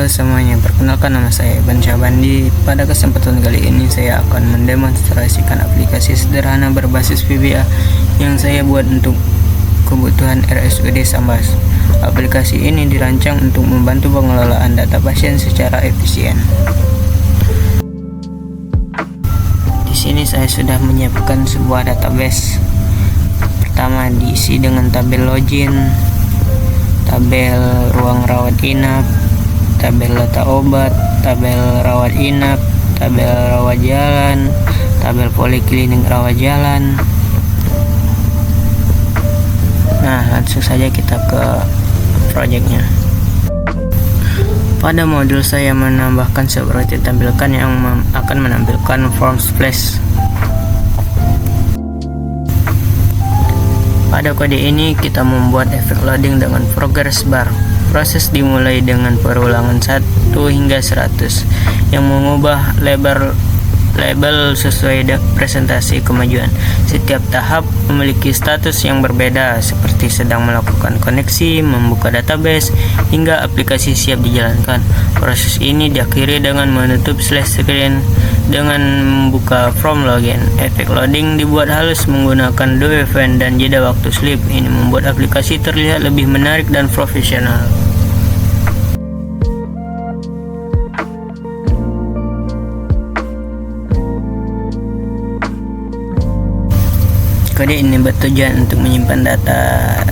Halo semuanya, perkenalkan nama saya Iban Syahbandi. Pada kesempatan kali ini saya akan mendemonstrasikan aplikasi sederhana berbasis VBA yang saya buat untuk kebutuhan RSUD Sambas. Aplikasi ini dirancang untuk membantu pengelolaan data pasien secara efisien. Di sini saya sudah menyiapkan sebuah database. Pertama diisi dengan tabel login, tabel ruang rawat inap, tabel data obat, tabel rawat inap, tabel rawat jalan, tabel poliklinik rawat jalan. Nah, langsung saja kita ke projectnya. Pada modul saya menambahkan seperti tampilkan yang akan menampilkan form splash. Pada kode ini kita membuat efek loading dengan progress bar. Proses dimulai dengan perulangan 1 hingga 100 yang mengubah label sesuai presentasi kemajuan. Setiap tahap memiliki status yang berbeda seperti sedang melakukan koneksi, membuka database, hingga aplikasi siap dijalankan. Proses ini diakhiri dengan menutup splash screen dengan membuka form login. Efek loading dibuat halus menggunakan do event dan jeda waktu sleep. Ini membuat aplikasi terlihat lebih menarik dan profesional. Kode ini bertujuan untuk menyimpan data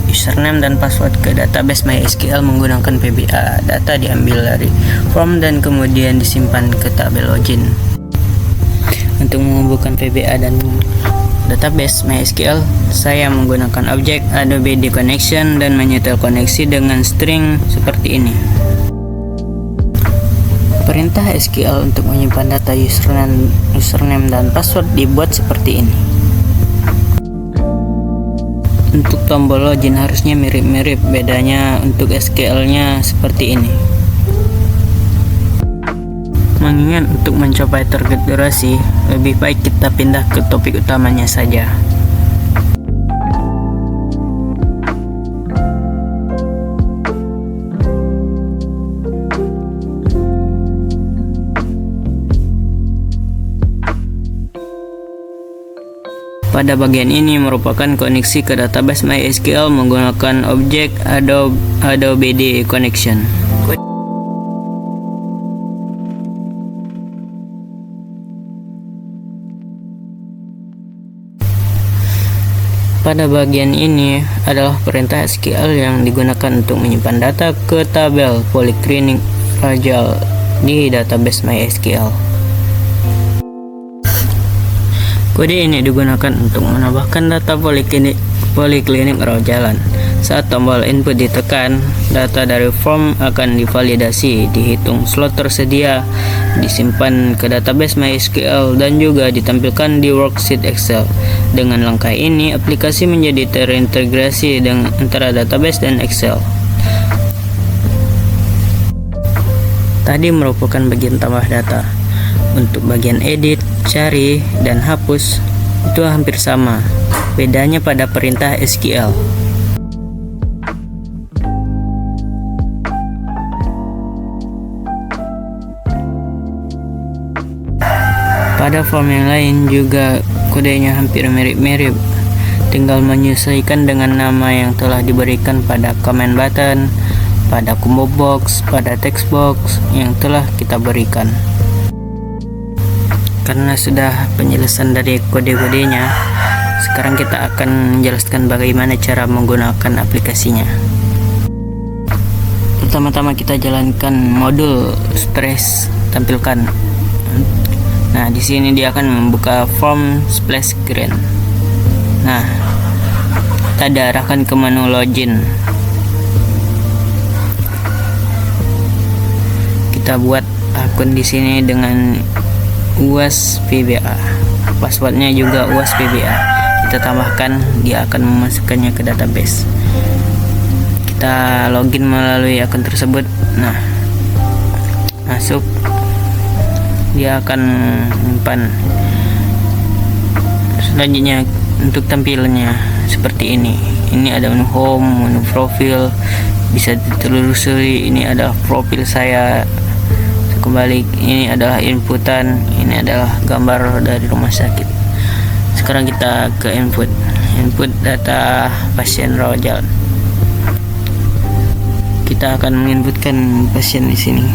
username dan password ke database MySQL menggunakan VBA. Data diambil dari form dan kemudian disimpan ke tabel login. Untuk menghubungkan VBA dan database MySQL, saya menggunakan objek Adobe Connection dan menyetel koneksi dengan string seperti ini. Perintah SQL untuk menyimpan data username dan password dibuat seperti ini. Untuk tombol login harusnya mirip-mirip, bedanya untuk SQL-nya seperti ini. Mengingat untuk mencapai target durasi, lebih baik kita pindah ke topik utamanya saja. Pada bagian ini merupakan koneksi ke database MySQL menggunakan objek Adobe Connection. Pada bagian ini adalah perintah SQL yang digunakan untuk menyimpan data ke tabel poliklinik Rajal di database MySQL. Kode ini digunakan untuk menambahkan data poliklinik rawat jalan. Saat tombol input ditekan, data dari form akan divalidasi, dihitung slot tersedia, disimpan ke database MySQL, dan juga ditampilkan di worksheet Excel. Dengan langkah ini, aplikasi menjadi terintegrasi antara database dan Excel. Tadi merupakan bagian tambah data. Untuk bagian edit, cari, dan hapus itu hampir sama, bedanya pada perintah SQL. Pada form yang lain juga kodenya hampir mirip-mirip, tinggal menyesuaikan dengan nama yang telah diberikan pada comment button, pada combo box, pada text box yang telah kita berikan. Karena sudah penjelasan dari kode-kodenya, sekarang kita akan menjelaskan bagaimana cara menggunakan aplikasinya. Pertama-tama kita jalankan modul splash tampilkan. Nah, di sini dia akan membuka form splash screen. Nah, kita diarahkan ke menu login. Kita buat akun di sini dengan UAS VBA, passwordnya juga UAS VBA. Kita tambahkan, dia akan memasukkannya ke database. Kita login melalui akun tersebut. Nah, masuk, dia akan menyimpan. Selanjutnya untuk tampilannya seperti ini. Ini ada menu home, menu profil, bisa ditelusuri. Ini adalah profil saya kembali. Ini adalah inputan, ini adalah gambar dari rumah sakit. Sekarang kita ke input data pasien rawat jalan. Kita akan menginputkan pasien di sini.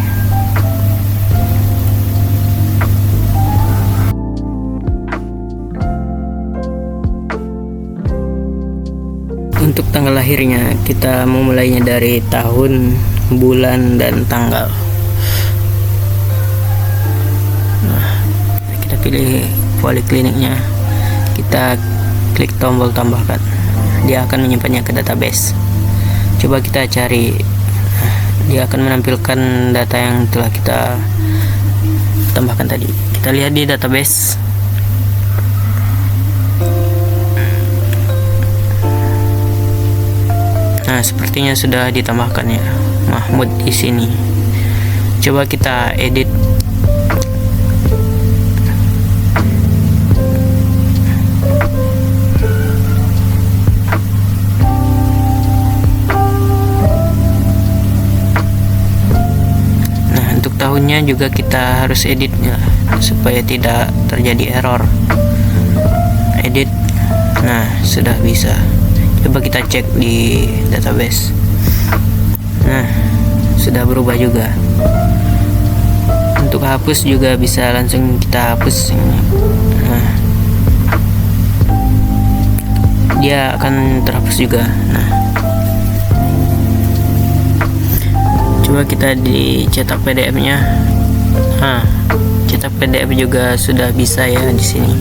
Untuk tanggal lahirnya, kita memulainya dari tahun, bulan, dan tanggal. Nah, kita pilih polikliniknya, kita klik tombol tambahkan. Dia akan menyimpannya ke database. Coba kita cari. Dia akan menampilkan data yang telah kita tambahkan tadi. Kita lihat di database. Nah, sepertinya sudah ditambahkan ya, Mahmud di sini. Coba kita edit. Nah, untuk tahunnya juga kita harus editnya supaya tidak terjadi error. Edit. Nah, sudah bisa. Coba kita cek di database. Nah, sudah berubah juga. Untuk hapus juga bisa langsung kita hapus. Nah, dia akan terhapus juga. Nah, coba kita dicetak PDF-nya. Nah, cetak PDF juga sudah bisa ya di sini.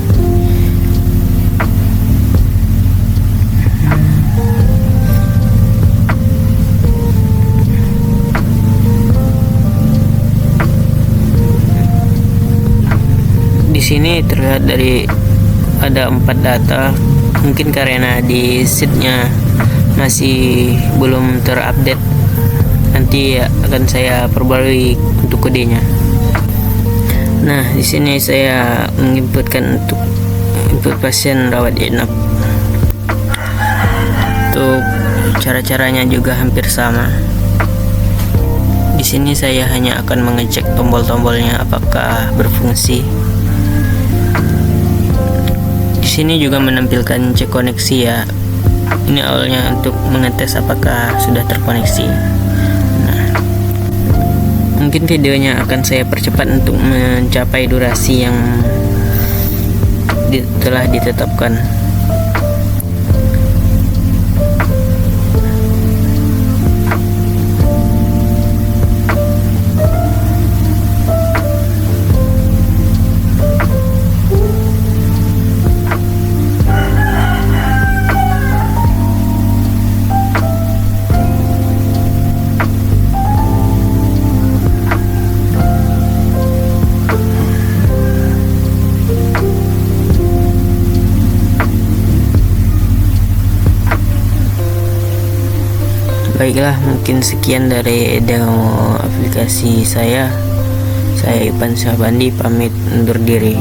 Di sini terlihat dari ada 4 data, mungkin karena di sheetnya masih belum terupdate. Nanti akan saya perbarui untuk kodenya. Nah, di sini saya menginputkan untuk input pasien rawat inap. Untuk cara-caranya juga hampir sama. Di sini saya hanya akan mengecek tombol-tombolnya apakah berfungsi. Di sini juga menampilkan cek koneksi ya. Ini awalnya untuk mengetes apakah sudah terkoneksi. Nah, mungkin videonya akan saya percepat untuk mencapai durasi yang telah ditetapkan. Baiklah, mungkin sekian dari demo aplikasi saya. Saya Ipan Syahbandi pamit undur diri.